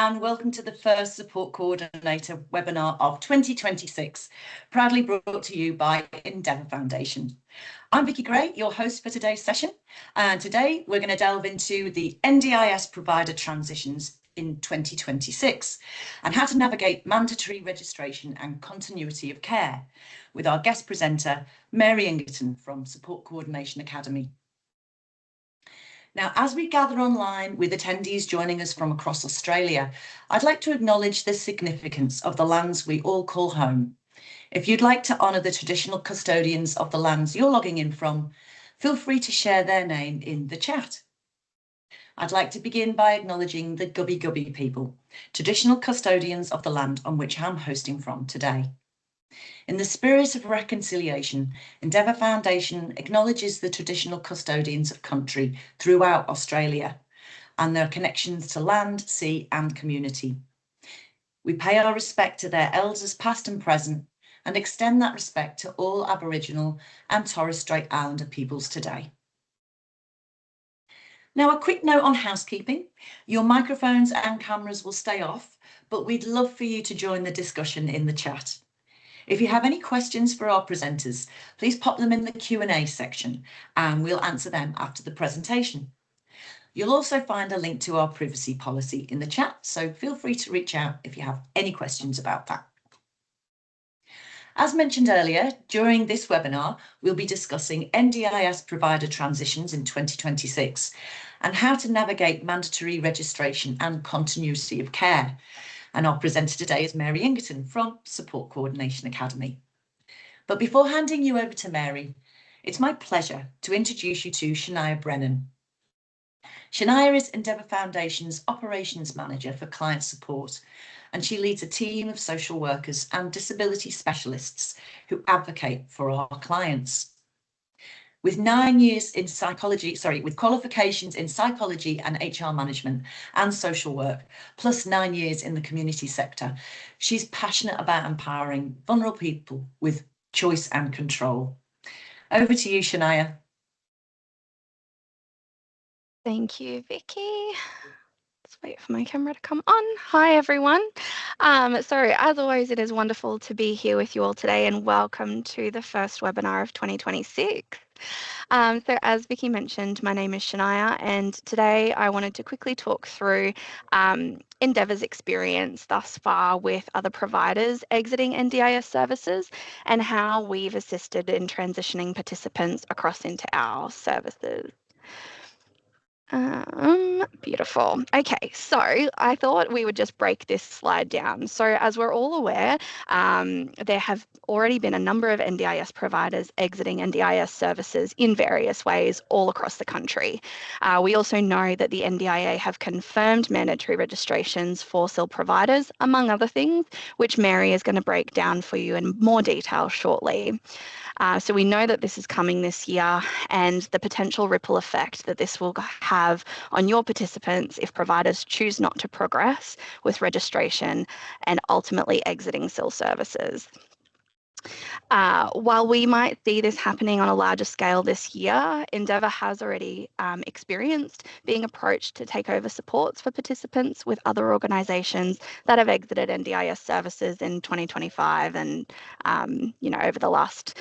and welcome to the first Support Coordinator webinar of 2026, proudly brought to you by Endeavour Foundation. I'm Vicky Gray, your host for today's session, and today we're going to delve into the NDIS provider transitions in 2026 and how to navigate mandatory registration and continuity of care with our guest presenter, Mary Ingerton from Support Coordination Academy. Now, as we gather online with attendees joining us from across Australia, I'd like to acknowledge the significance of the lands we all call home. If you'd like to honour the traditional custodians of the lands you're logging in from, feel free to share their name in the chat. I'd like to begin by acknowledging the Gubbi Gubbi people, traditional custodians of the land on which I'm hosting from today. In the spirit of reconciliation, Endeavour Foundation acknowledges the traditional custodians of country throughout Australia and their connections to land, sea and community. We pay our respect to their elders past and present and extend that respect to all Aboriginal and Torres Strait Islander peoples today. Now, a quick note on housekeeping. Your microphones and cameras will stay off, but we'd love for you to join the discussion in the chat. If you have any questions for our presenters, please pop them in the Q&A section and we'll answer them after the presentation. You'll also find a link to our privacy policy in the chat, so feel free to reach out if you have any questions about that. As mentioned earlier, during this webinar, we'll be discussing NDIS provider transitions in 2026 and how to navigate mandatory registration and continuity of care. And our presenter today is Mary Ingerton from Support Coordination Academy. But before handing you over to Mary, it's my pleasure to introduce you to Shania Brennan. Shania is Endeavour Foundation's Operations Manager for Client Support, and she leads a team of social workers and disability specialists who advocate for our clients. With 9 years in with qualifications in psychology and HR management and social work, plus 9 years in the community sector, she's passionate about empowering vulnerable people with choice and control. Over to you, Shania. Thank you, Vicky. Let's wait for my camera to come on. Hi, everyone. So as always, it is wonderful to be here with you all today and welcome to the first webinar of 2026. So as Vicky mentioned, my name is Shania, and today I wanted to quickly talk through Endeavour's experience thus far with other providers exiting NDIS services and how we've assisted in transitioning participants across into our services. Beautiful. Okay, so I thought we would just break this slide down. So as we're all aware, there have already been a number of NDIS providers exiting NDIS services in various ways all across the country. We also know that the NDIA have confirmed mandatory registrations for SIL providers, among other things, which Mary is going to break down for you in more detail shortly. So we know that this is coming this year and the potential ripple effect that this will have on your participants if providers choose not to progress with registration and ultimately exiting SIL services. While we might see this happening on a larger scale this year, Endeavour has already experienced being approached to take over supports for participants with other organisations that have exited NDIS services in 2025 and, over the last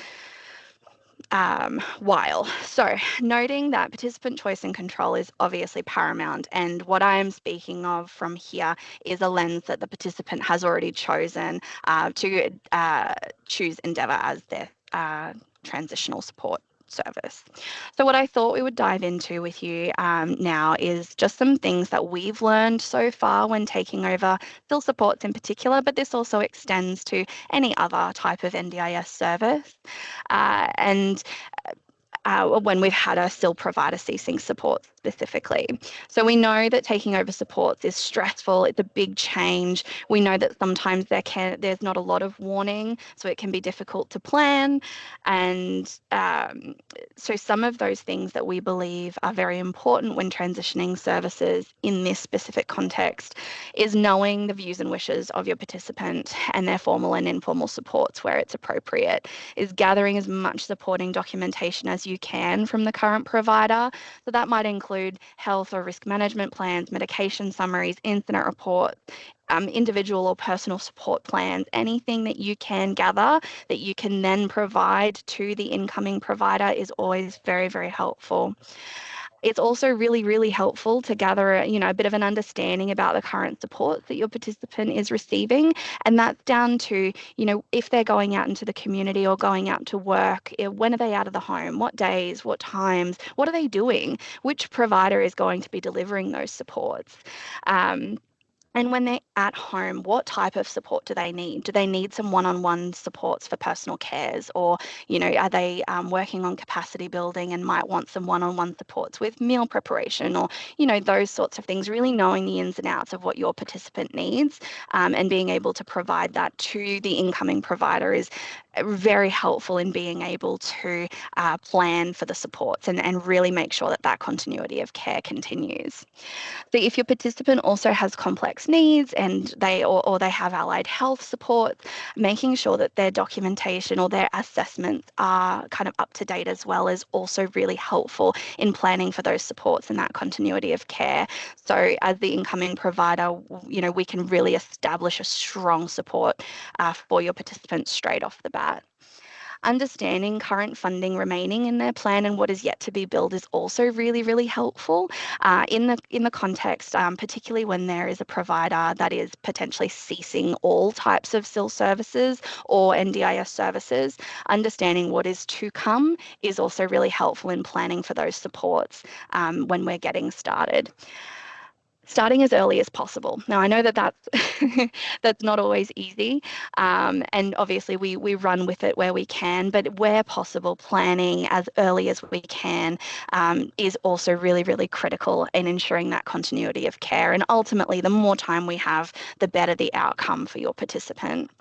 while. So noting that participant choice and control is obviously paramount, and what I am speaking of from here is a lens that the participant has already chosen to choose Endeavour as their transitional support service. So what I thought we would dive into with you now is just some things that we've learned so far when taking over SIL supports in particular, but this also extends to any other type of NDIS service. When we've had a SIL provider ceasing support specifically. So we know that taking over supports is stressful, it's a big change. We know that sometimes there's not a lot of warning, so it can be difficult to plan. And so some of those things that we believe are very important when transitioning services in this specific context is knowing the views and wishes of your participant and their formal and informal supports where it's appropriate, is gathering as much supporting documentation as you can from the current provider. So that might include include health or risk management plans, medication summaries, incident reports, individual or personal support plans, anything that you can gather that you can then provide to the incoming provider is always very, very helpful. It's also really, really helpful to gather, a bit of an understanding about the current support that your participant is receiving. And that's down to, if they're going out into the community or going out to work, when are they out of the home? What days? What times? What are they doing? Which provider is going to be delivering those supports? And when they're at home, what type of support do they need? Do they need some one-on-one supports for personal cares? Or, are they working on capacity building and might want some one-on-one supports with meal preparation or, those sorts of things, really knowing the ins and outs of what your participant needs and being able to provide that to the incoming provider is very helpful in being able to plan for the supports and really make sure that that continuity of care continues. So if your participant also has complex needs and they have allied health support, making sure that their documentation or their assessments are kind of up to date as well is also really helpful in planning for those supports and that continuity of care. So as the incoming provider, we can really establish a strong support for your participants straight off the bat. Understanding current funding remaining in their plan and what is yet to be billed is also really, really helpful in the context, particularly when there is a provider that is potentially ceasing all types of SIL services or NDIS services. Understanding what is to come is also really helpful in planning for those supports when we're getting started. Starting as early as possible. Now, I know that that's not always easy, and obviously we run with it where we can, but where possible, planning as early as we can is also really, really critical in ensuring that continuity of care. And ultimately, the more time we have, the better the outcome for your participant.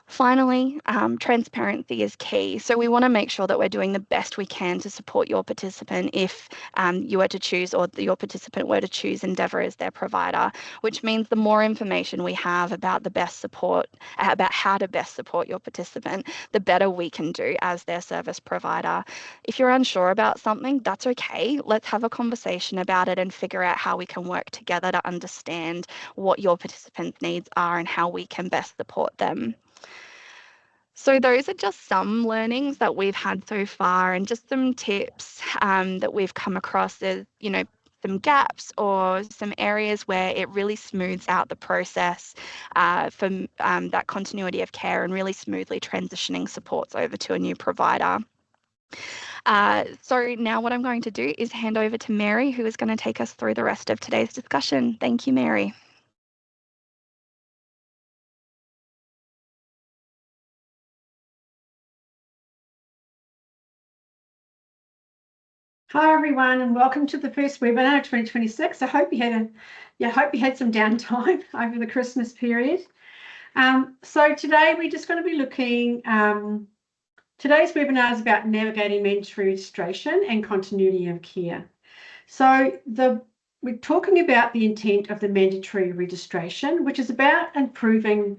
Finally, transparency is key. So we want to make sure that we're doing the best we can to support your participant if you were to choose or your participant were to choose Endeavour as their provider, which means the more information we have about the best support, about how to best support your participant, the better we can do as their service provider. If you're unsure about something, that's okay. Let's have a conversation about it and figure out how we can work together to understand what your participants' needs are and how we can best support them. So those are just some learnings that we've had so far and just some tips that we've come across as, some gaps or some areas where it really smooths out the process for that continuity of care and really smoothly transitioning supports over to a new provider. So now what I'm going to do is hand over to Mary, who is going to take us through the rest of today's discussion. Thank you, Mary. Hi everyone, and welcome to the first webinar of 2026. I hope you had some downtime over the Christmas period. So today we're just going to be looking. Today's webinar is about navigating mandatory registration and continuity of care. So we're talking about the intent of the mandatory registration, which is about improving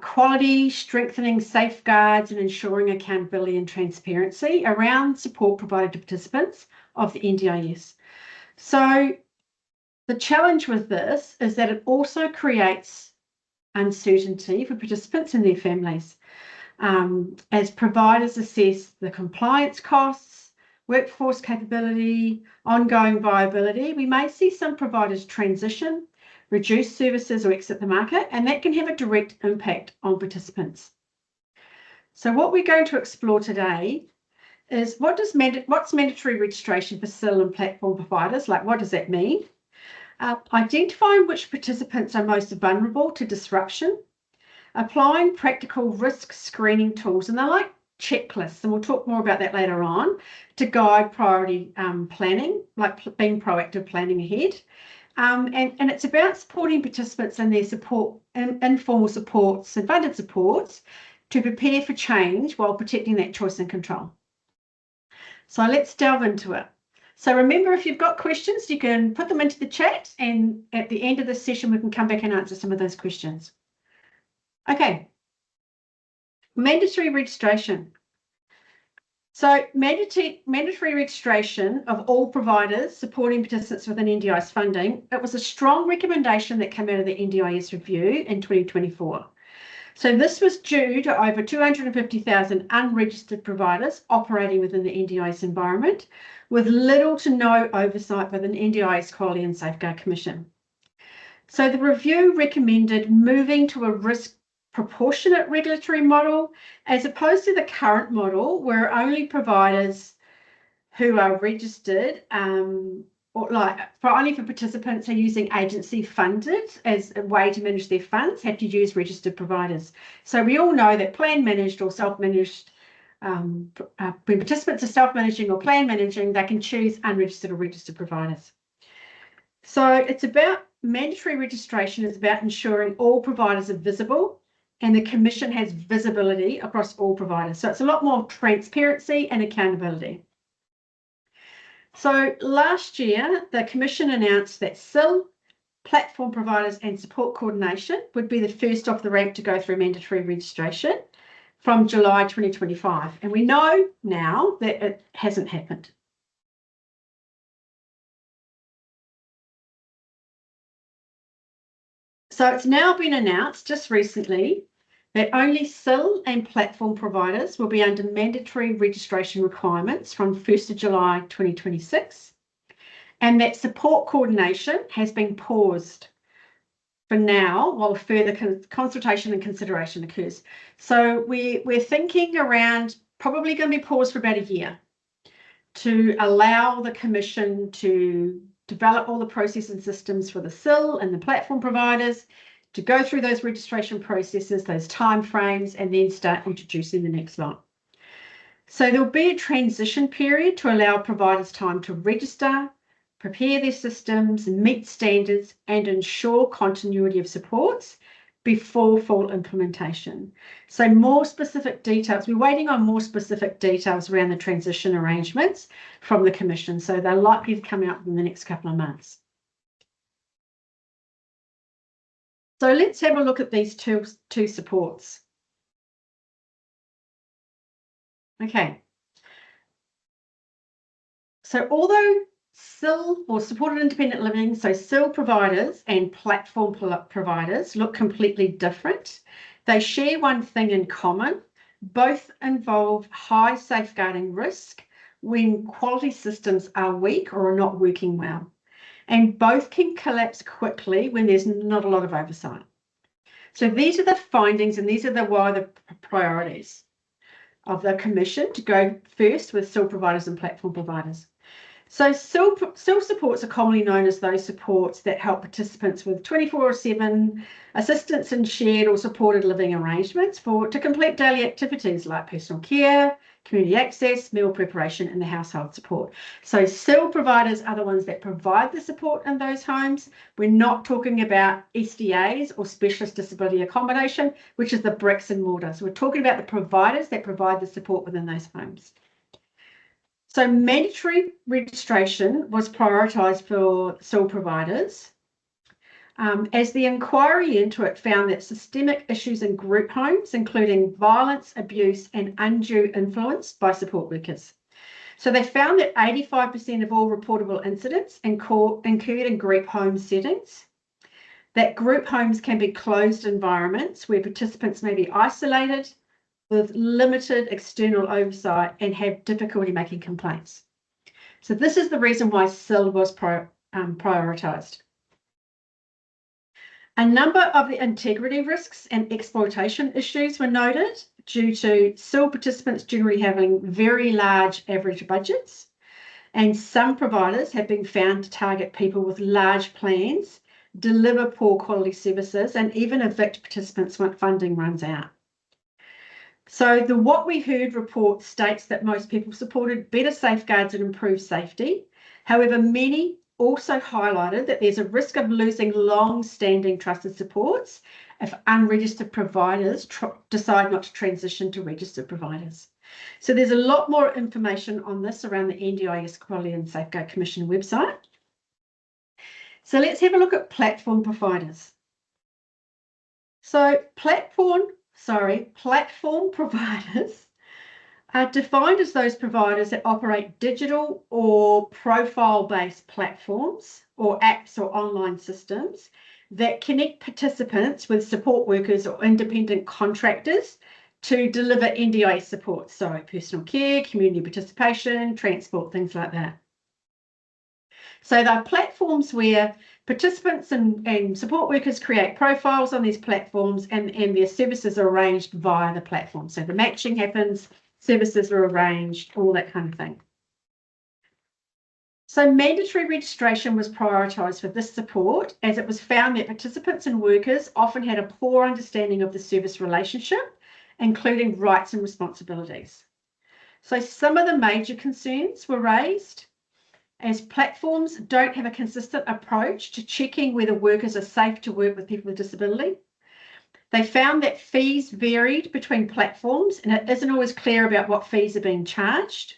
quality, strengthening safeguards and ensuring accountability and transparency around support provided to participants of the NDIS. So the challenge with this is that it also creates uncertainty for participants and their families. As providers assess the compliance costs, workforce capability, ongoing viability, we may see some providers transition, reduce services or exit the market, and that can have a direct impact on participants. So what we're going to explore today is what's mandatory registration for SIL and platform providers, what does that mean? Identifying which participants are most vulnerable to disruption, applying practical risk screening tools, and they're like checklists, and we'll talk more about that later on, to guide priority planning, being proactive planning ahead. And it's about supporting participants and their support, informal supports and funded supports to prepare for change while protecting that choice and control. So let's delve into it. So remember, if you've got questions, you can put them into the chat, and at the end of this session, we can come back and answer some of those questions. Okay, mandatory registration. So mandatory registration of all providers supporting participants within NDIS funding, it was a strong recommendation that came out of the NDIS review in 2024. So this was due to over 250,000 unregistered providers operating within the NDIS environment with little to no oversight by the NDIS Quality and Safeguard Commission. So the review recommended moving to a risk proportionate regulatory model as opposed to the current model where only providers who are registered only for participants who are using agency funded as a way to manage their funds have to use registered providers. So we all know that plan managed or self-managed, when participants are self-managing or plan managing, they can choose unregistered or registered providers. So it's about mandatory registration is about ensuring all providers are visible and the Commission has visibility across all providers. So it's a lot more transparency and accountability. So last year, the Commission announced that SIL, platform providers and support coordination would be the first off the rank to go through mandatory registration from July 2025. And we know now that it hasn't happened. So it's now been announced just recently that only SIL and platform providers will be under mandatory registration requirements from 1st of July 2026, and that support coordination has been paused for now while further consultation and consideration occurs. So we're thinking around probably going to be paused for about a year to allow the Commission to develop all the processes and systems for the SIL and the platform providers to go through those registration processes, those timeframes, and then start introducing the next lot. So there'll be a transition period to allow providers time to register, prepare their systems, meet standards, and ensure continuity of supports before full implementation. So more specific details, we're waiting on more specific details around the transition arrangements from the Commission. So they're likely to come out in the next couple of months. So let's have a look at these two supports. Okay. So although SIL or supported independent living, so SIL providers and platform providers look completely different, they share one thing in common. Both involve high safeguarding risk when quality systems are weak or are not working well. And both can collapse quickly when there's not a lot of oversight. So these are the findings and these are the priorities of the Commission to go first with SIL providers and platform providers. So SIL supports are commonly known as those supports that help participants with 24/7 assistance in shared or supported living arrangements to complete daily activities like personal care, community access, meal preparation, and the household support. So SIL providers are the ones that provide the support in those homes. We're not talking about SDAs or specialist disability accommodation, which is the bricks and mortar. So we're talking about the providers that provide the support within those homes. So mandatory registration was prioritised for SIL providers as the inquiry into it found that systemic issues in group homes, including violence, abuse and undue influence by support workers. So they found that 85% of all reportable incidents occurred in group home settings, that group homes can be closed environments where participants may be isolated, with limited external oversight and have difficulty making complaints. So this is the reason why SIL was prioritised. A number of the integrity risks and exploitation issues were noted due to SIL participants generally having very large average budgets, and some providers have been found to target people with large plans, deliver poor quality services, and even evict participants when funding runs out. So the What We Heard report states that most people supported better safeguards and improved safety. However, many also highlighted that there's a risk of losing long-standing trusted supports if unregistered providers decide not to transition to registered providers. So there's a lot more information on this around the NDIS Quality and Safeguard Commission website. So let's have a look at platform providers. So platform providers are defined as those providers that operate digital or profile-based platforms or apps or online systems that connect participants with support workers or independent contractors to deliver NDIS support, so personal care, community participation, transport, things like that. So they're platforms where participants and support workers create profiles on these platforms, and their services are arranged via the platform. So the matching happens, services are arranged, all that kind of thing. So mandatory registration was prioritised for this support, as it was found that participants and workers often had a poor understanding of the service relationship, including rights and responsibilities. So some of the major concerns were raised, as platforms don't have a consistent approach to checking whether workers are safe to work with people with disability. They found that fees varied between platforms, and it isn't always clear about what fees are being charged,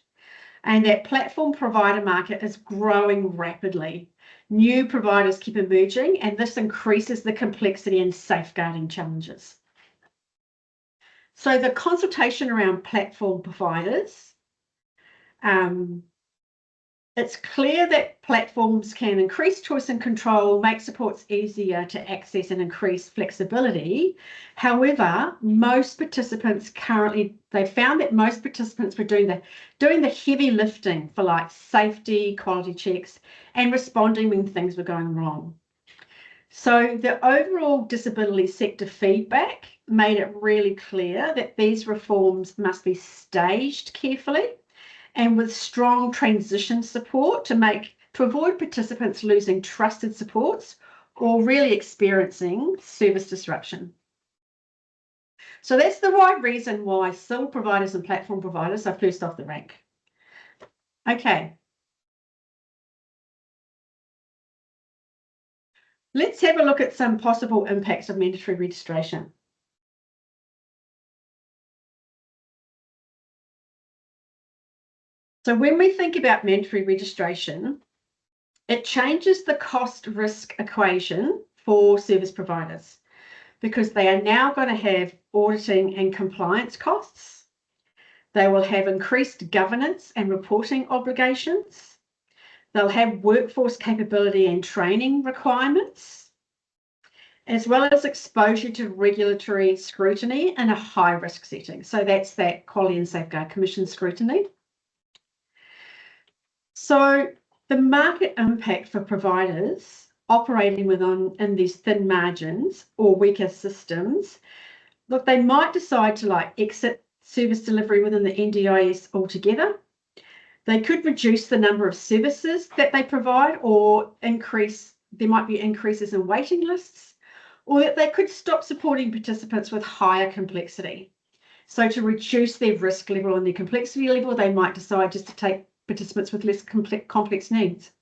and that platform provider market is growing rapidly. New providers keep emerging, and this increases the complexity and safeguarding challenges. So the consultation around platform providers, it's clear that platforms can increase choice and control, make supports easier to access and increase flexibility. However, most participants they found that most participants were doing the heavy lifting for like safety, quality checks, and responding when things were going wrong. So the overall disability sector feedback made it really clear that these reforms must be staged carefully and with strong transition support to avoid participants losing trusted supports or really experiencing service disruption. So that's the right reason why civil providers and platform providers are first off the rank. Okay. Let's have a look at some possible impacts of mandatory registration. So when we think about mandatory registration, it changes the cost-risk equation for service providers, because they are now going to have auditing and compliance costs. They will have increased governance and reporting obligations. They'll have workforce capability and training requirements, as well as exposure to regulatory scrutiny in a high-risk setting. So that's that Quality and Safeguard Commission scrutiny. So the market impact for providers operating in these thin margins or weaker systems, look, they might decide to exit service delivery within the NDIS altogether. They could reduce the number of services that they provide, or there might be increases in waiting lists, or that they could stop supporting participants with higher complexity. So to reduce their risk level and their complexity level, they might decide just to take participants with less complex needs.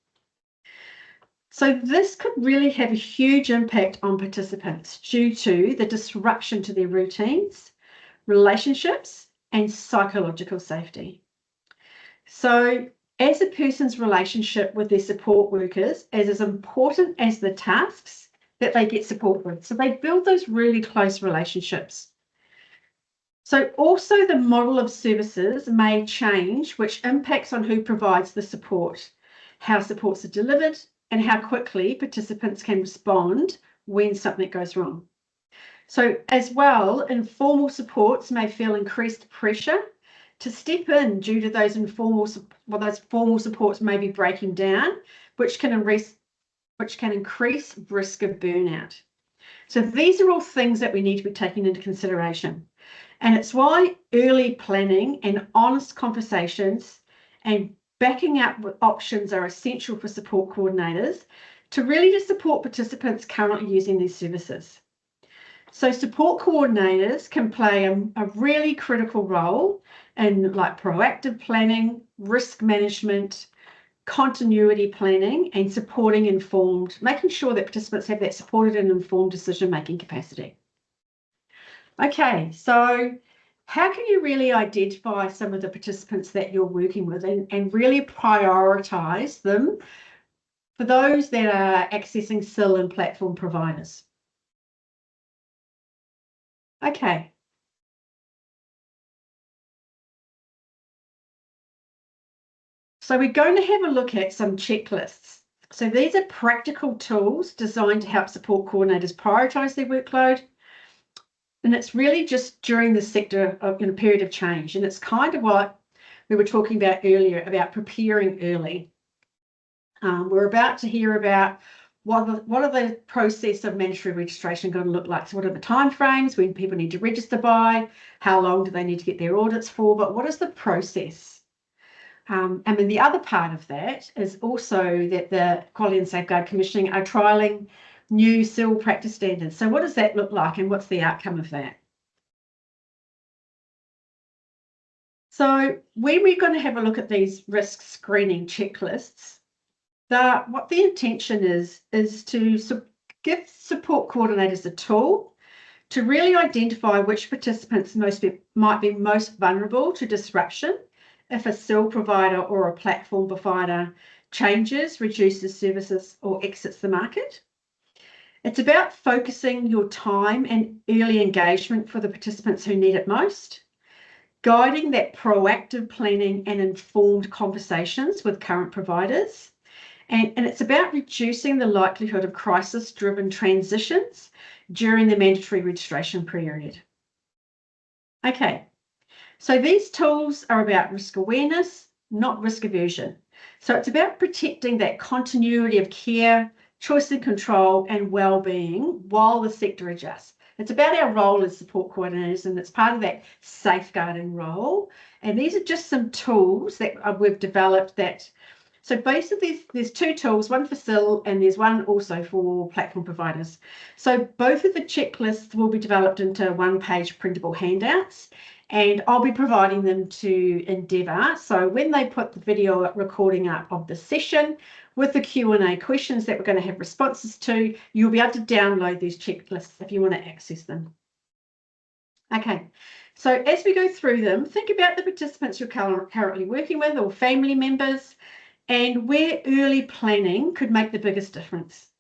So this could really have a huge impact on participants due to the disruption to their routines, relationships, and psychological safety. So as a person's relationship with their support workers is as important as the tasks that they get support with. So they build those really close relationships. So also the model of services may change, which impacts on who provides the support, how supports are delivered, and how quickly participants can respond when something goes wrong. So as well, informal supports may feel increased pressure to step in due to those formal supports may be breaking down, which can increase risk of burnout. So these are all things that we need to be taking into consideration. And it's why early planning and honest conversations and backing up with options are essential for support coordinators to really just support participants currently using these services. So support coordinators can play a really critical role in proactive planning, risk management, continuity planning, and making sure that participants have that supported and informed decision-making capacity. Okay, so how can you really identify some of the participants that you're working with and really prioritise them for those that are accessing CIL and platform providers? Okay. So we're going to have a look at some checklists. So these are practical tools designed to help support coordinators prioritise their workload. And it's really just during the sector of in a period of change. And it's kind of what we were talking about earlier about preparing early. We're about to hear about what are the process of mandatory registration going to look like. So what are the timeframes, when people need to register by, how long do they need to get their audits for, but what is the process? And then the other part of that is also that the Quality and Safeguard Commissioning are trialling new civil practice standards. So what does that look like and what's the outcome of that? So when we're going to have a look at these risk screening checklists, what the intention is to give support coordinators a tool to really identify which participants might be most vulnerable to disruption if a cell provider or a platform provider changes, reduces services, or exits the market. It's about focusing your time and early engagement for the participants who need it most, guiding that proactive planning and informed conversations with current providers. And it's about reducing the likelihood of crisis-driven transitions during the mandatory registration period. Okay, so these tools are about risk awareness, not risk aversion. So it's about protecting that continuity of care, choice and control, and well-being while the sector adjusts. It's about our role as support coordinators, and it's part of that safeguarding role. And these are just some tools that we've developed that. So basically, there's two tools, one for CIL and there's one also for platform providers. So both of the checklists will be developed into one-page printable handouts, and I'll be providing them to Endeavour. So when they put the video recording up of the session with the Q&A questions that we're going to have responses to, you'll be able to download these checklists if you want to access them. Okay, so as we go through them, think about the participants you're currently working with or family members, and where early planning could make the biggest difference.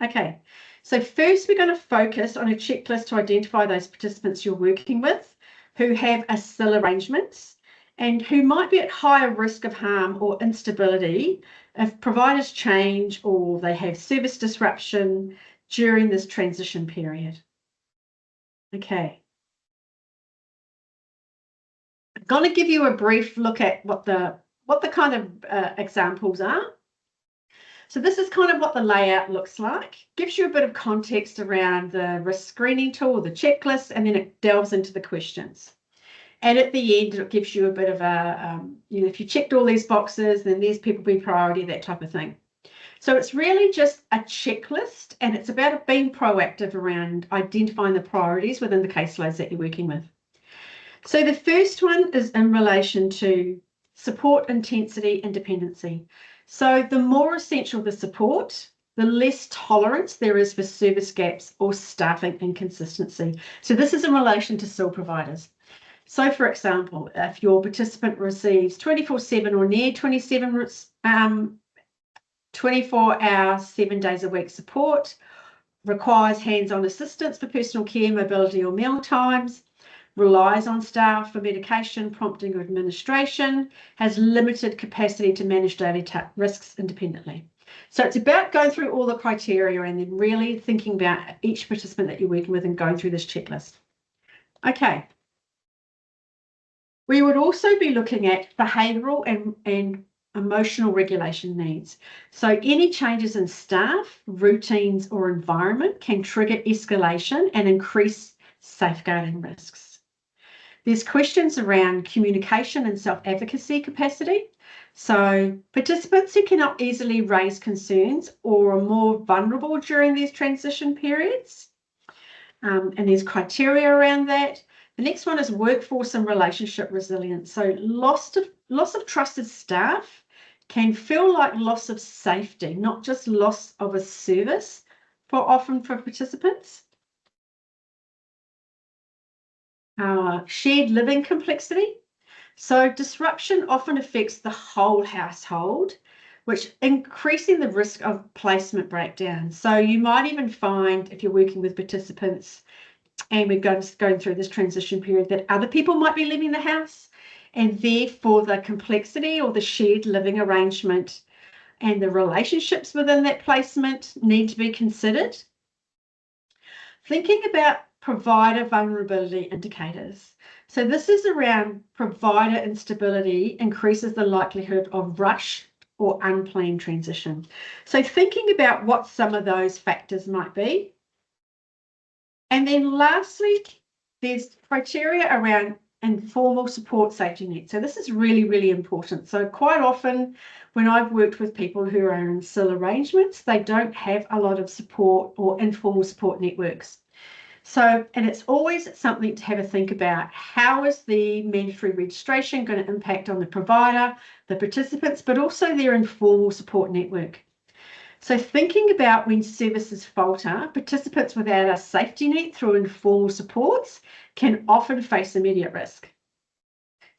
Okay, so first we're going to focus on a checklist to identify those participants you're working with who have a CIL arrangements and who might be at higher risk of harm or instability if providers change or they have service disruption during this transition period. Okay. I'm going to give you a brief look at what the kind of examples are. So this is kind of what the layout looks like. Gives you a bit of context around the risk screening tool, the checklist, and then it delves into the questions. And at the end, it gives you a bit of a, if you checked all these boxes, then these people be priority, that type of thing. So it's really just a checklist, and it's about being proactive around identifying the priorities within the caseloads that you're working with. So the first one is in relation to support intensity and dependency. So the more essential the support, the less tolerance there is for service gaps or staffing inconsistency. So this is in relation to CIL providers. So for example, if your participant receives 24/7 or near 24 hours, 7 days a week support, requires hands-on assistance for personal care, mobility or meal times, relies on staff for medication, prompting or administration, has limited capacity to manage daily risks independently. So it's about going through all the criteria and then really thinking about each participant that you're working with and going through this checklist. Okay. We would also be looking at behavioural and emotional regulation needs. So any changes in staff, routines or environment can trigger escalation and increase safeguarding risks. There's questions around communication and self-advocacy capacity. So participants who cannot easily raise concerns or are more vulnerable during these transition periods. And there's criteria around that. The next one is workforce and relationship resilience. So loss of trusted staff can feel like loss of safety, not just loss of a service often for participants. Shared living complexity. So disruption often affects the whole household, which increasing the risk of placement breakdown. So you might even find, if you're working with participants and we're going through this transition period, that other people might be leaving the house and therefore the complexity or the shared living arrangement and the relationships within that placement need to be considered. Thinking about provider vulnerability indicators. So this is around provider instability increases the likelihood of rush or unplanned transition. So thinking about what some of those factors might be. And then lastly, there's criteria around informal support safety net. So this is really, really important. So quite often when I've worked with people who are in SIL arrangements, they don't have a lot of support or informal support networks. So, and it's always something to have a think about. How is the mandatory registration going to impact on the provider, the participants, but also their informal support network? So thinking about when services falter, participants without a safety net through informal supports can often face immediate risk.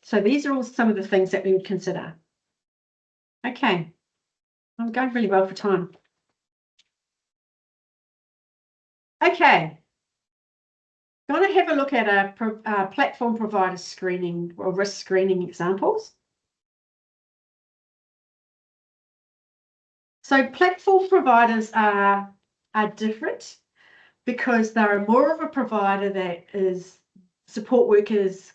So these are all some of the things that we would consider. Okay, I'm going really well for time. Okay, going to have a look at a platform provider screening or risk screening examples. So platform providers are different because they're more of a provider that is support workers.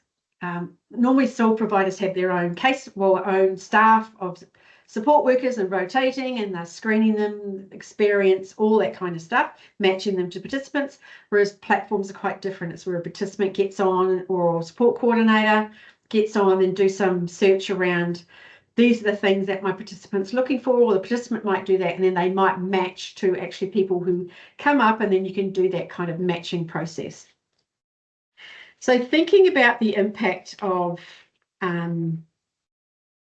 Normally SIL providers have their own own staff of support workers and rotating, and they're screening them, experience, all that kind of stuff, matching them to participants, whereas platforms are quite different. It's where a participant gets on or a support coordinator gets on and do some search around. These are the things that my participant's looking for, or the participant might do that, and then they might match to actually people who come up, and then you can do that kind of matching process. So thinking about the impact of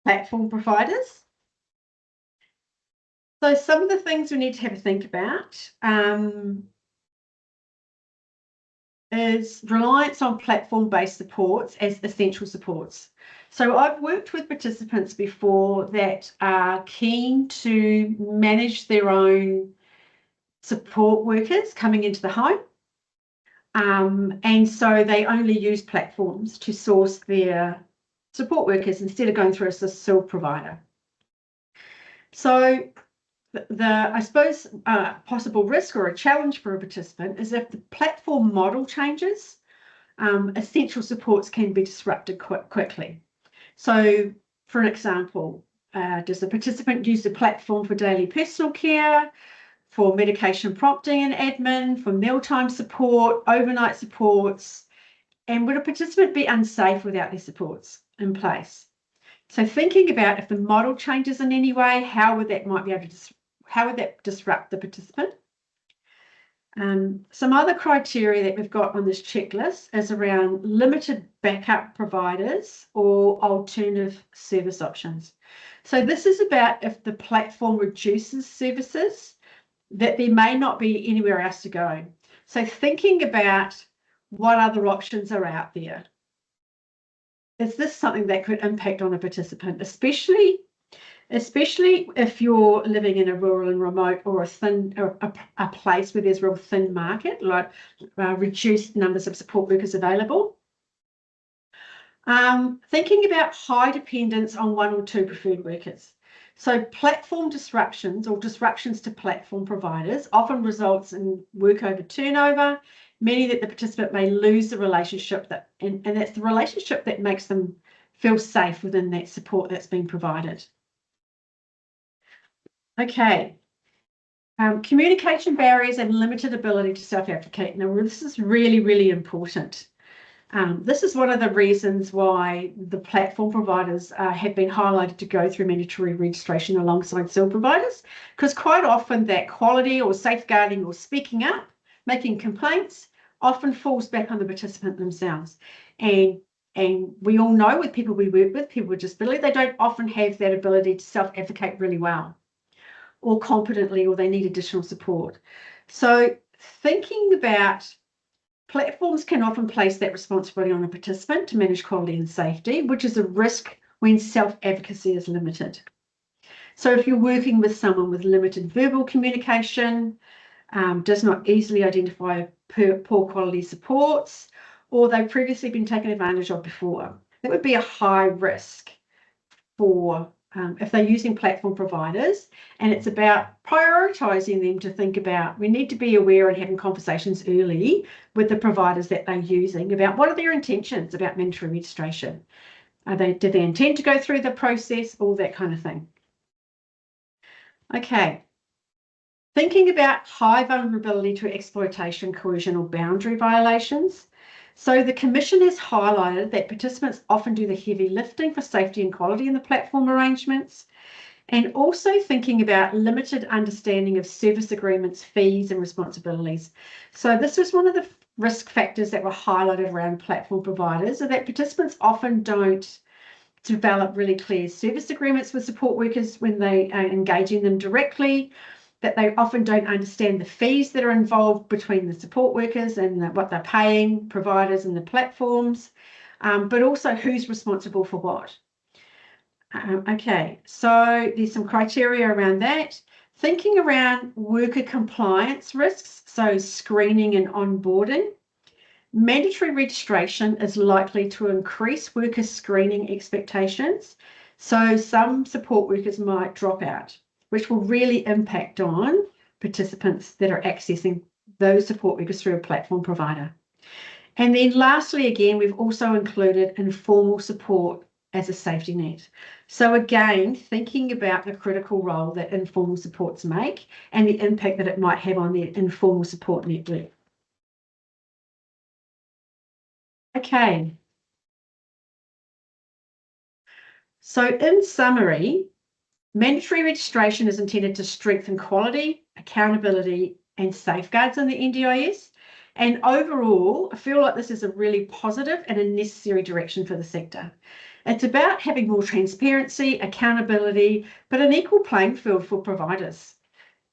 platform providers. So some of the things we need to have a think about is reliance on platform-based supports as essential supports. So I've worked with participants before that are keen to manage their own support workers coming into the home. And so they only use platforms to source their support workers instead of going through a SIL provider. So I suppose possible risk or a challenge for a participant is if the platform model changes, essential supports can be disrupted quickly. So for an example, does the participant use the platform for daily personal care, for medication prompting and admin, for mealtime support, overnight supports, and would a participant be unsafe without their supports in place? So thinking about if the model changes in any way, how would that disrupt the participant? Some other criteria that we've got on this checklist is around limited backup providers or alternative service options. So this is about if the platform reduces services, that there may not be anywhere else to go. So thinking about what other options are out there. Is this something that could impact on a participant, especially if you're living in a rural and remote or a place where there's real thin market, like reduced numbers of support workers available? Thinking about high dependence on one or two preferred workers. So platform disruptions or disruptions to platform providers often results in workover turnover, meaning that the participant may lose the relationship and that's the relationship that makes them feel safe within that support that's been provided. Okay. Communication barriers and limited ability to self-advocate. Now, this is really, really important. This is one of the reasons why the platform providers have been highlighted to go through mandatory registration alongside SIL providers, because quite often that quality or safeguarding or speaking up, making complaints, often falls back on the participant themselves. And we all know with people we work with, people with disability, they don't often have that ability to self-advocate really well or competently, or they need additional support. So thinking about platforms can often place that responsibility on a participant to manage quality and safety, which is a risk when self-advocacy is limited. So if you're working with someone with limited verbal communication, does not easily identify poor quality supports, or they've previously been taken advantage of before. that would be a high risk for if they're using platform providers, and it's about prioritising them to think about, we need to be aware and having conversations early with the providers that they're using about what are their intentions about mandatory registration. Do they intend to go through the process, all that kind of thing. Okay. Thinking about high vulnerability to exploitation, coercion or boundary violations. So the Commission has highlighted that participants often do the heavy lifting for safety and quality in the platform arrangements, and also thinking about limited understanding of service agreements, fees and responsibilities. So this was one of the risk factors that were highlighted around platform providers, are that participants often don't develop really clear service agreements with support workers when they are engaging them directly, that they often don't understand the fees that are involved between the support workers and what they're paying providers and the platforms, but also who's responsible for what. Okay, so there's some criteria around that. Thinking around worker compliance risks, so screening and onboarding. Mandatory registration is likely to increase worker screening expectations, so some support workers might drop out, which will really impact on participants that are accessing those support workers through a platform provider. And then lastly, again, we've also included informal support as a safety net. So again, thinking about the critical role that informal supports make and the impact that it might have on the informal support network. Okay. So in summary, mandatory registration is intended to strengthen quality, accountability and safeguards in the NDIS. And overall, I feel like this is a really positive and a necessary direction for the sector. It's about having more transparency, accountability, but an equal playing field for providers.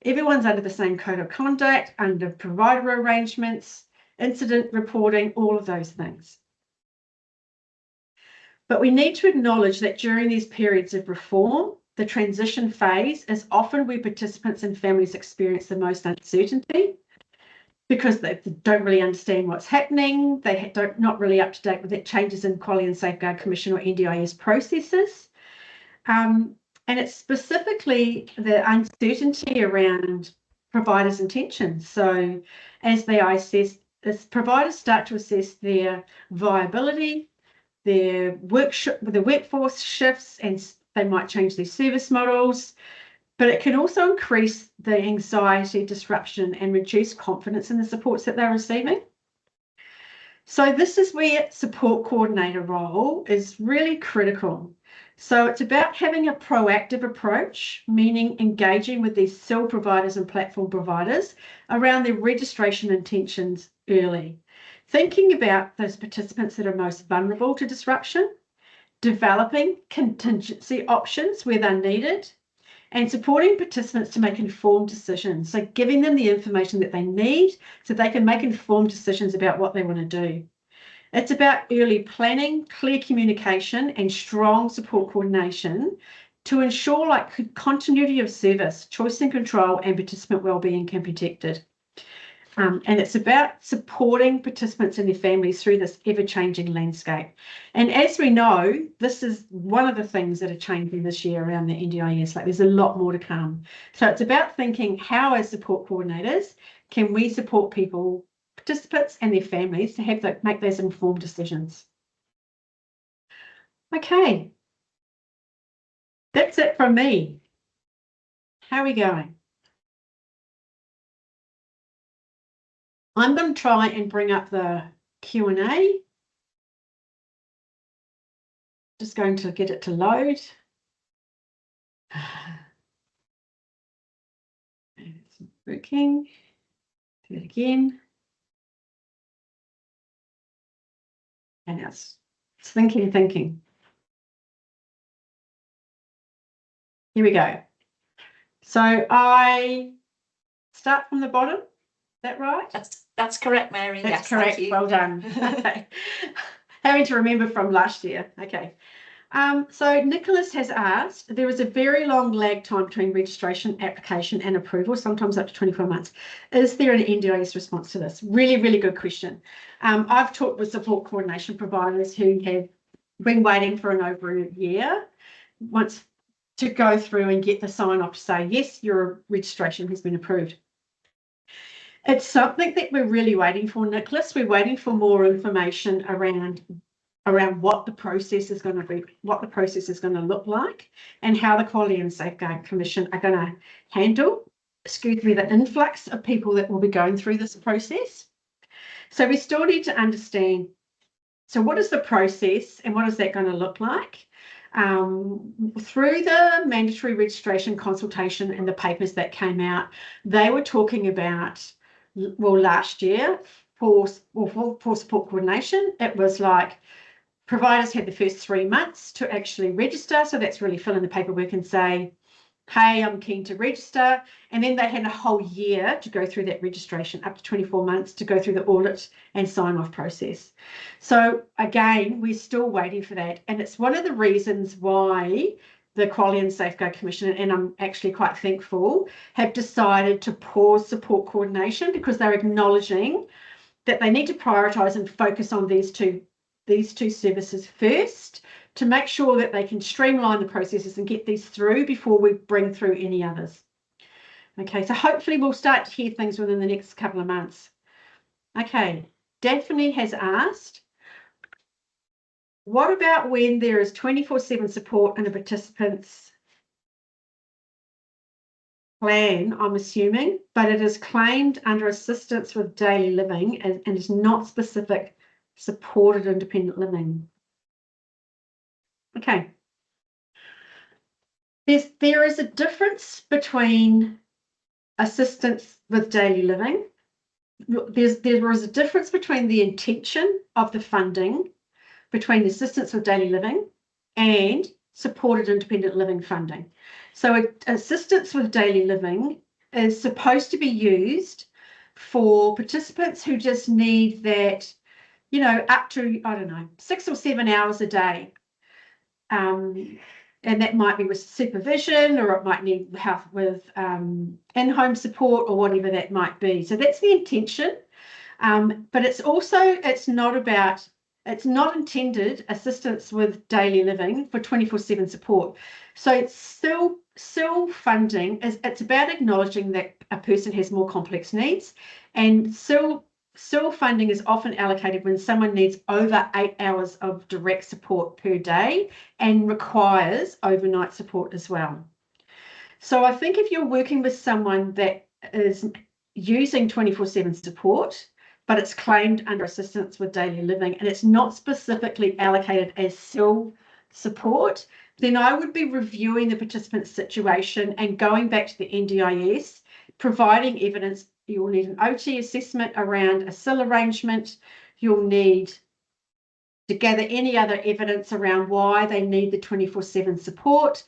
Everyone's under the same code of conduct, under provider arrangements, incident reporting, all of those things. But we need to acknowledge that during these periods of reform, the transition phase is often where participants and families experience the most uncertainty because they don't really understand what's happening. They don't not really up to date with the changes in Quality and Safeguard Commission or NDIS processes. And it's specifically the uncertainty around providers' intentions. So as they assess, as providers start to assess their viability, their workforce shifts, and they might change their service models, but it can also increase the anxiety, disruption, and reduce confidence in the supports that they're receiving. So this is where support coordinator role is really critical. So it's about having a proactive approach, meaning engaging with these SIL providers and platform providers around their registration intentions early. Thinking about those participants that are most vulnerable to disruption, developing contingency options where they're needed, and supporting participants to make informed decisions. So giving them the information that they need so they can make informed decisions about what they want to do. It's about early planning, clear communication, and strong support coordination to ensure like continuity of service, choice and control, and participant wellbeing can be protected. And it's about supporting participants and their families through this ever-changing landscape. And as we know, this is one of the things that are changing this year around the NDIS. Like there's a lot more to come. So it's about thinking, how as support coordinators can we support people, participants and their families to have make those informed decisions. Okay, that's it from me. How are we going? I'm going to try and bring up the Q&A. Just going to get it to load. It's not working. Do it again. And it's thinking. Here we go. So I start from the bottom. Is that right? That's correct, Mary. That's yes, correct. thank you. Well done. Okay. Having to remember from last year. Okay. So Nicholas has asked, there is a very long lag time between registration, application and approval, sometimes up to 24 months. Is there an NDIS response to this? Really, really good question. I've talked with support coordination providers who have been waiting for over a year once to go through and get the sign off to say, yes, your registration has been approved. It's something that we're really waiting for, Nicholas. We're waiting for more information around what the process is going to be, what the process is going to look like, and how the Quality and Safeguard Commission are going to handle, the influx of people that will be going through this process. So we still need to understand, so what is the process and what is that going to look like? Through the mandatory registration consultation and the papers that came out, they were talking about, well, last year for support coordination, it was like providers had the first 3 months to actually register. So that's really fill in the paperwork and say, hey, I'm keen to register. And then they had a whole year to go through that registration, up to 24 months to go through the audit and sign off process. So again, we're still waiting for that. And it's one of the reasons why the Quality and Safeguard Commission, and I'm actually quite thankful, have decided to pause support coordination, because they're acknowledging that they need to prioritise and focus on these two services first, to make sure that they can streamline the processes and get these through before we bring through any others. Okay, so hopefully we'll start to hear things within the next couple of months. Okay, Daphne has asked, what about when there is 24/7 support in a participant's plan, I'm assuming, but it is claimed under assistance with daily living and is not specific supported independent living? Okay. There is a difference between assistance with daily living. There is a difference between the intention of the funding between the assistance with daily living and supported independent living funding. So assistance with daily living is supposed to be used for participants who just need that, you know, up to, I don't know, 6 or 7 hours a day. And that might be with supervision, or it might need help with in-home support, or whatever that might be. So that's the intention. But it's also, it's not intended assistance with daily living for 24/7 support. So it's still funding, it's about acknowledging that a person has more complex needs, and still funding is often allocated when someone needs over 8 hours of direct support per day and requires overnight support as well. So I think if you're working with someone that is using 24/7 support, but it's claimed under assistance with daily living and it's not specifically allocated as SIL support, then I would be reviewing the participant's situation and going back to the NDIS, providing evidence. You'll need an OT assessment around a SIL arrangement. You'll need to gather any other evidence around why they need the 24/7 support,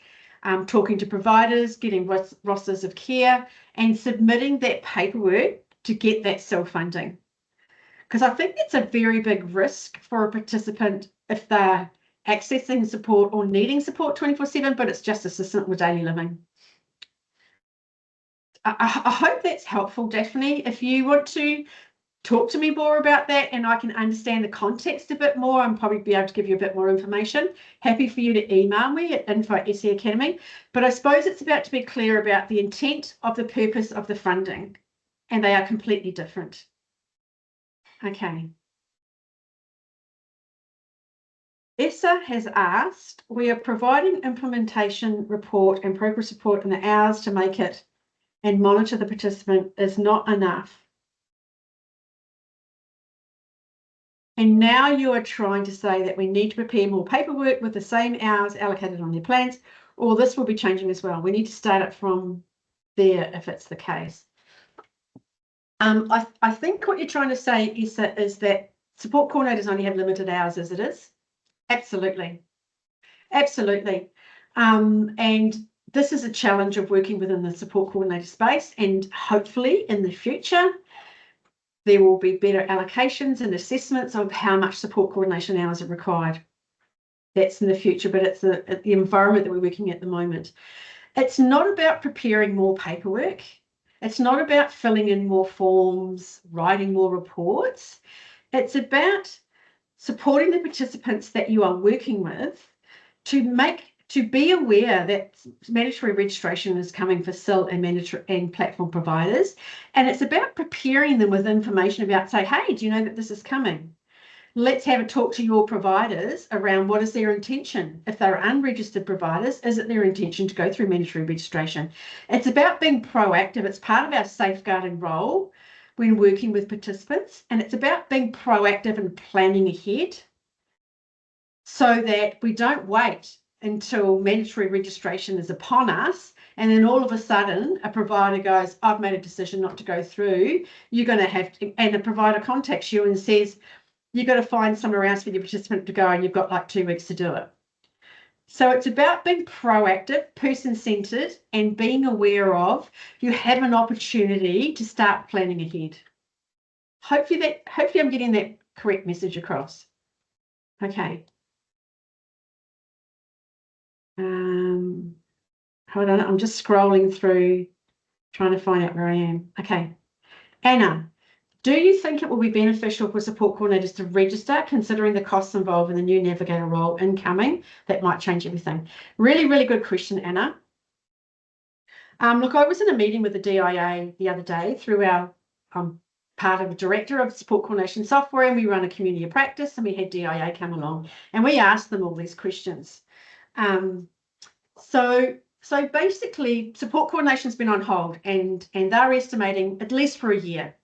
talking to providers, getting rosters of care, and submitting that paperwork to get that SIL funding. Because I think it's a very big risk for a participant if they're accessing support or needing support 24/7, but it's just assistance with daily living. I hope that's helpful, Daphne. If you want to talk to me more about that and I can understand the context a bit more, I'm probably be able to give you a bit more information. Happy for you to email me at info@SE Academy. But I suppose it's about to be clear about the intent of the purpose of the funding, and they are completely different. Okay. Essa has asked, we are providing implementation report and progress report in the hours to make it and monitor the participant is not enough. And now you are trying to say that we need to prepare more paperwork with the same hours allocated on their plans, or this will be changing as well. We need to start it from there if it's the case. I think what you're trying to say, Issa, is that support coordinators only have limited hours as it is. Absolutely. Absolutely. And this is a challenge of working within the support coordinator space, and hopefully in the future there will be better allocations and assessments of how much support coordination hours are required. That's in the future, but it's the environment that we're working at the moment. It's not about preparing more paperwork. It's not about filling in more forms, writing more reports. It's about supporting the participants that you are working with to be aware that mandatory registration is coming for SIL and platform providers. And it's about preparing them with information about, say, hey, do you know that this is coming? Let's have a talk to your providers around what is their intention. If they're unregistered providers, is it their intention to go through mandatory registration? It's about being proactive. It's part of our safeguarding role when working with participants, and it's about being proactive and planning ahead so that we don't wait until mandatory registration is upon us, and then all of a sudden a provider goes, I've made a decision not to go through. You're going to have to, and the provider contacts you and says, you've got to find somewhere else for your participant to go, and you've got like 2 weeks to do it. So it's about being proactive, person-centered, and being aware of you have an opportunity to start planning ahead. Hopefully I'm getting that correct message across. Okay. Hold on, I'm just scrolling through, trying to find out where I am. Okay. Anna, do you think it will be beneficial for support coordinators to register, considering the costs involved in the new navigator role incoming? That might change everything. Really, really good question, Anna. Look, I was in a meeting with the DIA the other day through our part of the director of support coordination software, and we run a community of practice, and we had DIA come along, and we asked them all these questions. So basically, support coordination has been on hold, and they're estimating at least for a year.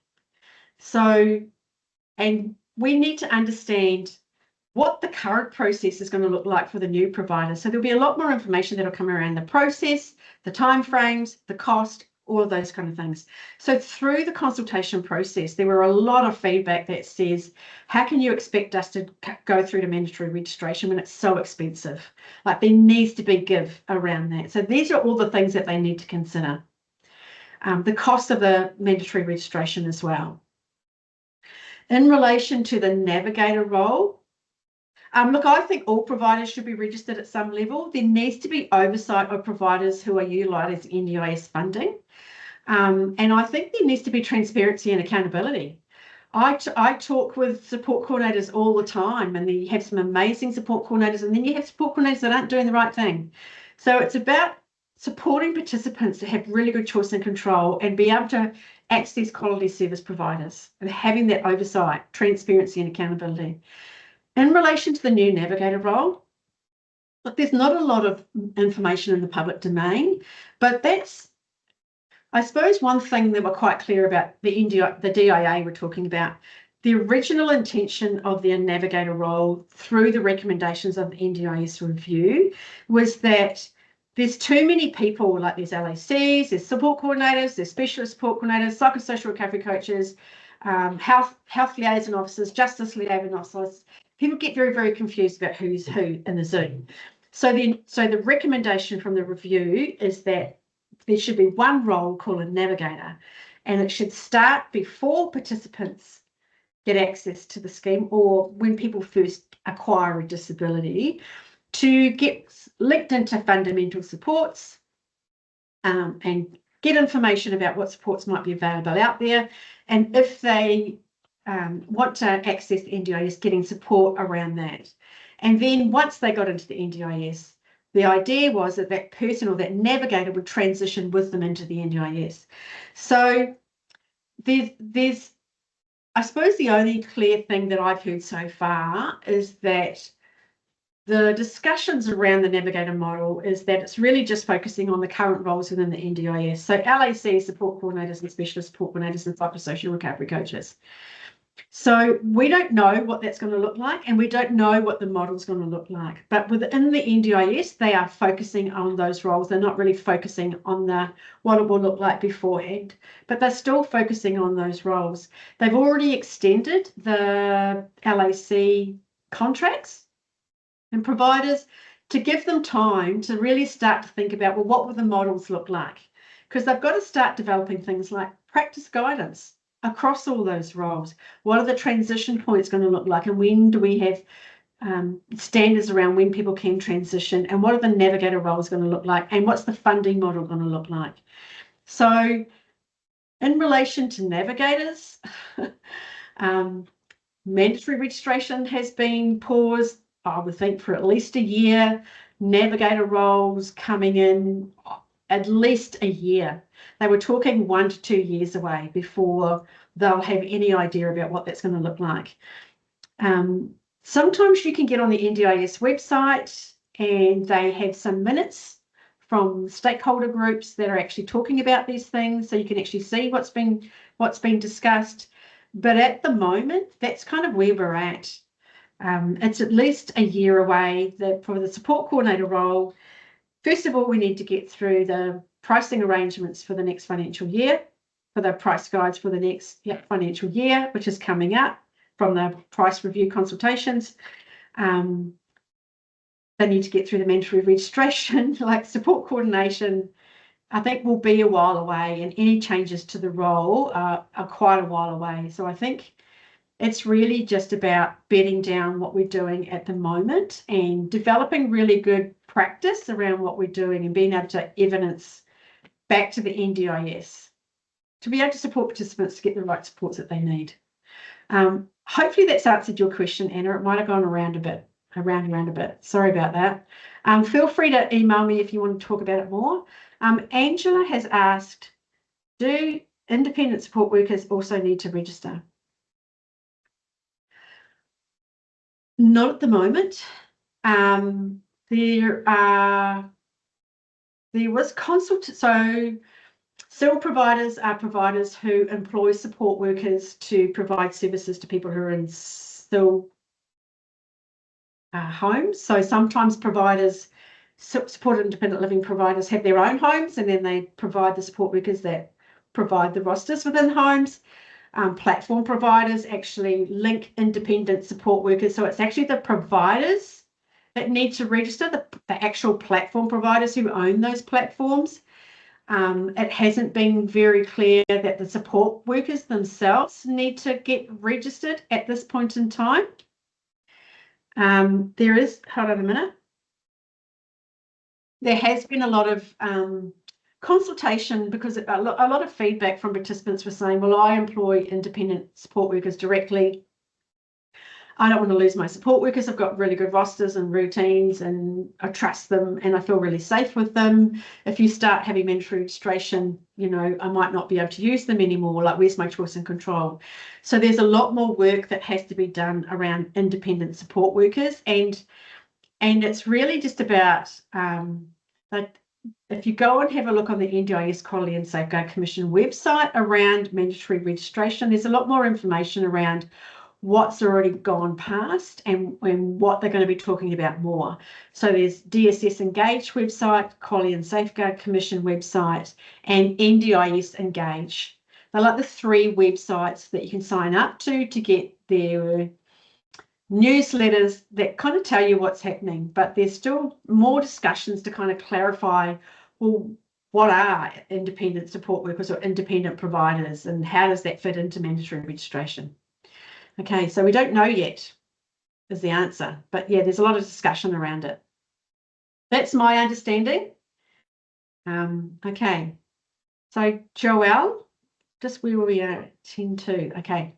So, and we need to understand what the current process is going to look like for the new provider. So there'll be a lot more information that'll come around the process, the timeframes, the cost, all of those kind of things. So through the consultation process, there were a lot of feedback that says, how can you expect us to go through to mandatory registration when it's so expensive? Like, there needs to be give around that. So these are all the things that they need to consider. The cost of the mandatory registration as well. In relation to the navigator role, look, I think all providers should be registered at some level. There needs to be oversight of providers who are utilising NDIS funding. And I think there needs to be transparency and accountability. I talk with support coordinators all the time, and you have some amazing support coordinators, and then you have support coordinators that aren't doing the right thing. So it's about supporting participants to have really good choice and control and be able to access quality service providers and having that oversight, transparency and accountability. In relation to the new navigator role, look, there's not a lot of information in the public domain, but that's, I suppose, one thing that we're quite clear about the DIA we're talking about. The original intention of the navigator role through the recommendations of the NDIS review was that there's too many people, like there's LACs, there's support coordinators, there's specialist support coordinators, psychosocial recovery coaches, health liaison officers, justice liaison officers. People get very, very confused about who's who in the Zoom. So the recommendation from the review is that there should be one role called a navigator, and it should start before participants get access to the scheme or when people first acquire a disability, to get linked into fundamental supports and get information about what supports might be available out there. And if they want to access the NDIS, getting support around that. And then once they got into the NDIS, the idea was that that person or that navigator would transition with them into the NDIS. So there's, I suppose the only clear thing that I've heard so far is that the discussions around the navigator model is that it's really just focusing on the current roles within the NDIS. So LAC, support coordinators and specialist support coordinators and psychosocial recovery coaches. So we don't know what that's going to look like, and we don't know what the model is going to look like. But within the NDIS, they are focusing on those roles. They're not really focusing on what it will look like beforehand, but they're still focusing on those roles. They've already extended the LAC contracts and providers to give them time to really start to think about, well, what will the models look like? Because they've got to start developing things like practice guidance across all those roles. What are the transition points going to look like, and when do we have standards around when people can transition, and what are the navigator roles going to look like, and what's the funding model going to look like? So in relation to navigators, Mandatory registration has been paused, I would think, for at least a year. Navigator roles coming in at least a year. They were talking 1 to 2 years away before they'll have any idea about what that's going to look like. Sometimes you can get on the NDIS website and they have some minutes from stakeholder groups that are actually talking about these things, so you can actually see what's been discussed. But at the moment, that's kind of where we're at. It's at least a year away. For the support coordinator role, first of all, we need to get through the pricing arrangements for the next financial year, for the price guides for the next financial year, which is coming up from the price review consultations. They need to get through the mandatory registration, like support coordination, I think will be a while away, and any changes to the role are quite a while away. So I think it's really just about bedding down what we're doing at the moment and developing really good practice around what we're doing and being able to evidence back to the NDIS to be able to support participants to get the right supports that they need. Hopefully that's answered your question, Anna. It might have gone around a bit. Sorry about that. Feel free to email me if you want to talk about it more. Angela has asked, do independent support workers also need to register? Not at the moment. There was so civil providers are providers who employ support workers to provide services to people who are in still homes. So sometimes providers, supported independent living providers, have their own homes, and then they provide the support workers that provide the rosters within homes. Platform providers actually link independent support workers. So it's actually the providers that need to register, the actual platform providers who own those platforms. It hasn't been very clear that the support workers themselves need to get registered at this point in time. There is, hold on a minute. There has been a lot of consultation, because a lot of feedback from participants were saying, well, I employ independent support workers directly. I don't want to lose my support workers. I've got really good rosters and routines and I trust them and I feel really safe with them. If you start having mandatory registration, you know, I might not be able to use them anymore. Like, where's my choice and control? So there's a lot more work that has to be done around independent support workers, and it's really just about like, if you go and have a look on the NDIS Quality and Safeguard Commission website around mandatory registration, there's a lot more information around what's already gone past and what they're going to be talking about more. So there's DSS Engage website, Quality and Safeguard Commission website, and NDIS Engage. They're like the 3 websites that you can sign up to get their newsletters that kind of tell you what's happening, but there's still more discussions to kind of clarify, well, what are independent support workers or independent providers, and how does that fit into mandatory registration? Okay, so we don't know yet is the answer, but yeah, there's a lot of discussion around it. That's my understanding. Okay, so Joelle, just where were we at? 10.2. Okay.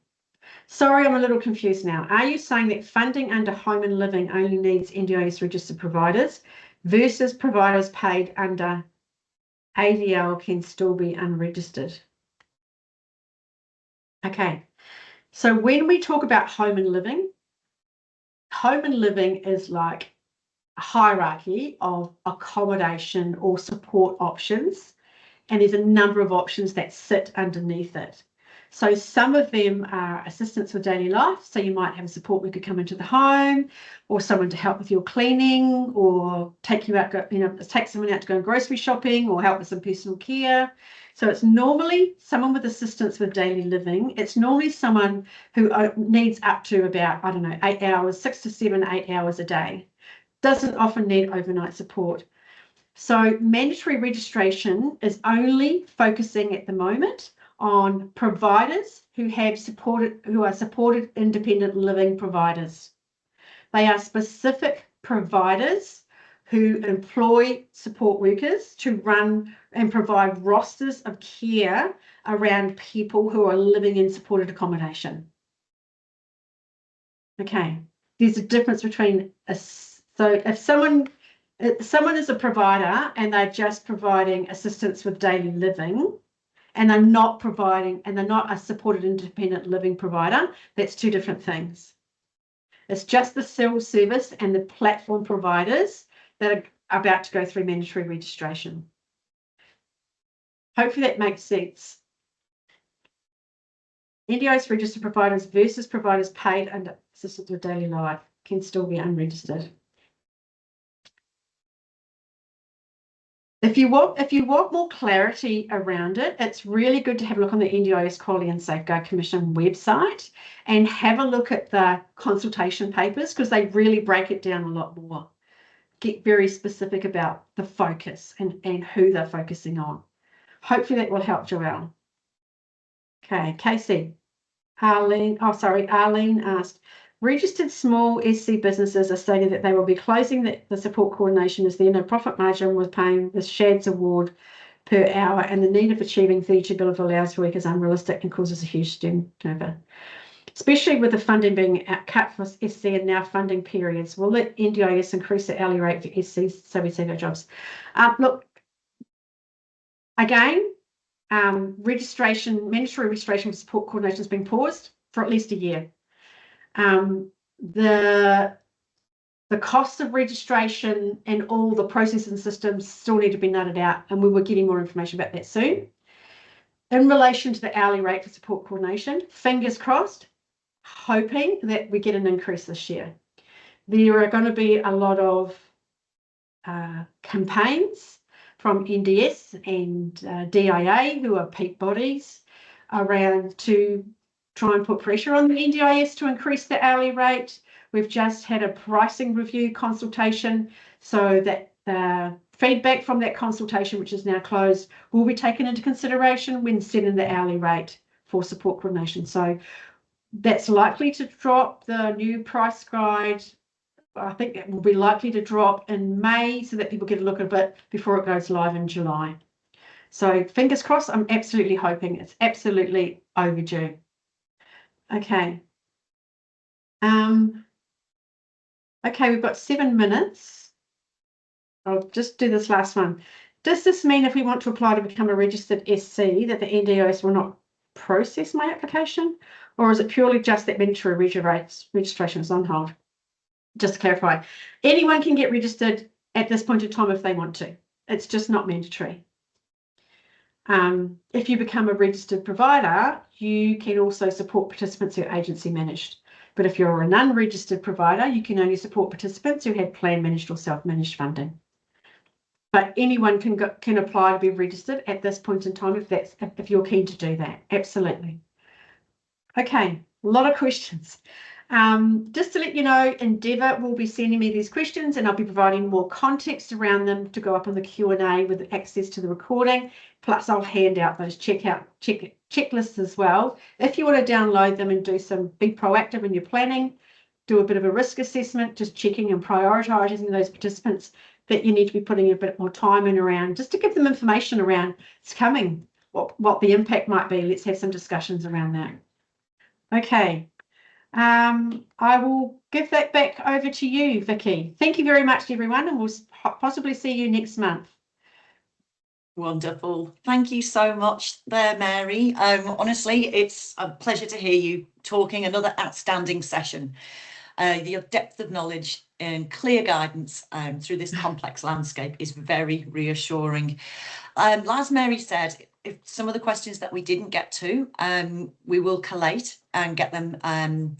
Sorry, I'm a little confused now. Are you saying that funding under home and living only needs NDIS registered providers versus providers paid under ADL can still be unregistered? Okay, so when we talk about home and living is like a hierarchy of accommodation or support options, and there's a number of options that sit underneath it. So some of them are assistance with daily life. So you might have a support worker come into the home, or someone to help with your cleaning, or take you out, take someone out to go grocery shopping, or help with some personal care. So it's normally someone with assistance with daily living. It's normally someone who needs up to about, 8 hours, 6 to 7, 8 hours a day. Doesn't often need overnight support. So mandatory registration is only focusing at the moment on providers who are supported independent living providers. They are specific providers who employ support workers to run and provide rosters of care around people who are living in supported accommodation. Okay, there's a difference between so if someone is a provider and they're just providing assistance with daily living, and they're not a supported independent living provider, that's two different things. It's just the self-service and the platform providers that are about to go through mandatory registration. Hopefully that makes sense. NDIS registered providers versus providers paid under assistance with daily life can still be unregistered. If you want more clarity around it, it's really good to have a look on the NDIS Quality and Safeguard Commission website and have a look at the consultation papers, because they really break it down a lot more. Get very specific about the focus and who they're focusing on. Hopefully that will help, Joelle. Okay, Casey. Arlene asked, registered small SC businesses are stating that they will be closing the support coordination as there no profit margin with paying the SHADS award per hour, and the need of achieving 32 bill of hours per week is unrealistic and causes a huge turnover. Especially with the funding being cut for SC and now funding periods, will let NDIS increase the hourly rate for SCs so we save our jobs? Look, again, mandatory registration for support coordination has been paused for at least a year. The cost of registration and all the processes and systems still need to be nutted out, and we were getting more information about that soon. In relation to the hourly rate for support coordination, fingers crossed, hoping that we get an increase this year. There are going to be a lot of campaigns from NDS and DIA, who are peak bodies, around to try and put pressure on the NDIS to increase the hourly rate. We've just had a pricing review consultation, so that the feedback from that consultation, which is now closed, will be taken into consideration when setting the hourly rate for support coordination. So that's likely to drop. The new price guide, I think it will be likely to drop in May so that people get a look at it before it goes live in July. So fingers crossed, I'm absolutely hoping. It's absolutely overdue. Okay. Okay, we've got 7 minutes. I'll just do this last one. Does this mean if we want to apply to become a registered SC that the NDIS will not process my application? Or is it purely just that mandatory registration is on hold? Just to clarify, anyone can get registered at this point in time if they want to. It's just not mandatory. If you become a registered provider, you can also support participants who are agency managed. But if you're an unregistered provider, you can only support participants who had plan managed or self-managed funding. But anyone can apply to be registered at this point in time if you're keen to do that. Absolutely. Okay, a lot of questions. Just to let you know, Endeavour will be sending me these questions, and I'll be providing more context around them to go up on the Q&A with access to the recording. Plus, I'll hand out those checklists as well. If you want to download them and be proactive in your planning, do a bit of a risk assessment, just checking and prioritising those participants that you need to be putting a bit more time in around, just to give them information around it's coming, what the impact might be. Let's have some discussions around that. Okay. I will give that back over to you, Vicky. Thank you very much, everyone, and we'll possibly see you next month. Wonderful. Thank you so much there, Mary. Honestly, it's a pleasure to hear you talking. Another outstanding session. Your depth of knowledge and clear guidance through this complex landscape is very reassuring. As Mary said, if some of the questions that we didn't get to, we will collate and get them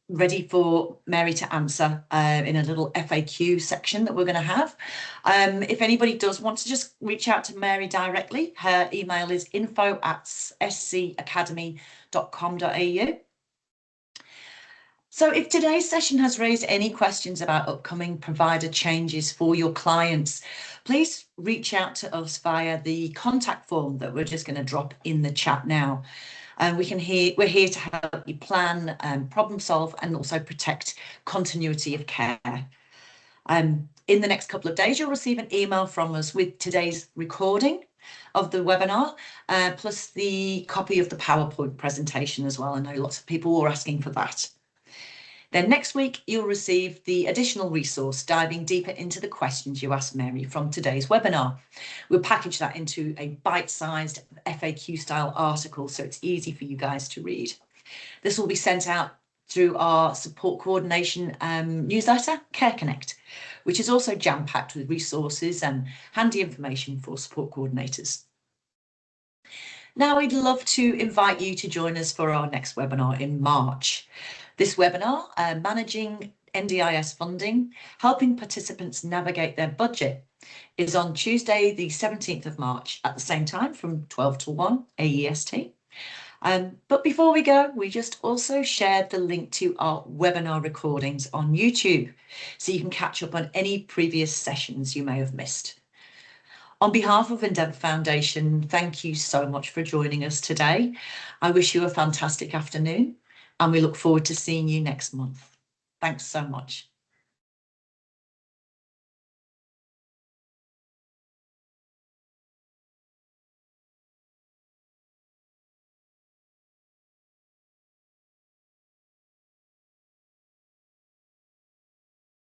ready for Mary to answer in a little FAQ section that we're going to have. If anybody does want to just reach out to Mary directly, her email is info@scacademy.com.au. So if today's session has raised any questions about upcoming provider changes for your clients, please reach out to us via the contact form that we're just going to drop in the chat now. And we're here to help you plan, problem solve, and also protect continuity of care. In the next couple of days, you'll receive an email from us with today's recording of the webinar, plus the copy of the PowerPoint presentation as well. I know lots of people were asking for that. Then next week, you'll receive the additional resource diving deeper into the questions you asked Mary from today's webinar. We'll package that into a bite-sized FAQ style article so it's easy for you guys to read. This will be sent out through our support coordination newsletter, Care Connect, which is also jam-packed with resources and handy information for support coordinators. Now, we'd love to invite you to join us for our next webinar in March. This webinar, Managing NDIS Funding, Helping Participants Navigate Their Budget, is on Tuesday, the 17th of March at the same time from 12 to 1 AEST. But before we go, we just also shared the link to our webinar recordings on YouTube, so you can catch up on any previous sessions you may have missed. On behalf of Endeavour Foundation, thank you so much for joining us today. I wish you a fantastic afternoon, and we look forward to seeing you next month. Thanks so much.